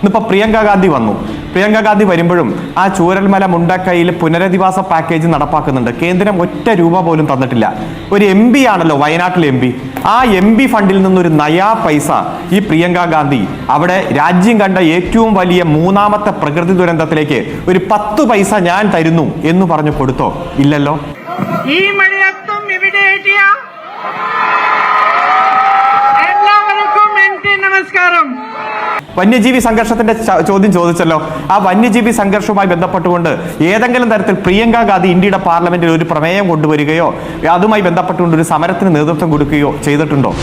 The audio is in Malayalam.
ഇന്നിപ്പോൾ പ്രിയങ്ക ഗാന്ധി വന്നു. പ്രിയങ്ക ഗാന്ധി വരുമ്പോഴും ആ ചൂരൽമല മുണ്ടക്കയിൽ പുനരധിവാസ പാക്കേജ് നടപ്പാക്കുന്നുണ്ട്. കേന്ദ്രം ഒറ്റ രൂപ പോലും തന്നിട്ടില്ല. ഒരു MP ആണല്ലോ വയനാട്ടിലെ MP. ആ MP ഫണ്ടിൽ നിന്നൊരു നയാ പൈസ ഈ പ്രിയങ്ക ഗാന്ധി അവിടെ രാജ്യം കണ്ട ഏറ്റവും വലിയ മൂന്നാമത്തെ പ്രകൃതി ദുരന്തത്തിലേക്ക് ഒരു 10 പൈസ ഞാൻ തരുന്നു എന്ന് പറഞ്ഞു കൊടുത്തോ? ഇല്ലല്ലോ. ഈ മഴയത്തും ഇവിടെ എല്ലാവർക്കും എന്റെ നമസ്കാരം. വന്യജീവി സംഘർഷത്തിന്റെ ചോദ്യം ചോദിച്ചല്ലോ. ആ വന്യജീവി സംഘർഷവുമായി ബന്ധപ്പെട്ടുകൊണ്ട് ഏതെങ്കിലും തരത്തിൽ പ്രിയങ്ക ഗാന്ധി ഇന്ത്യയുടെ പാർലമെന്റിൽ ഒരു പ്രമേയം കൊണ്ടുവരികയോ അതുമായി ബന്ധപ്പെട്ടുകൊണ്ട് ഒരു സമരത്തിന് നേതൃത്വം കൊടുക്കുകയോ ചെയ്തിട്ടുണ്ടോ?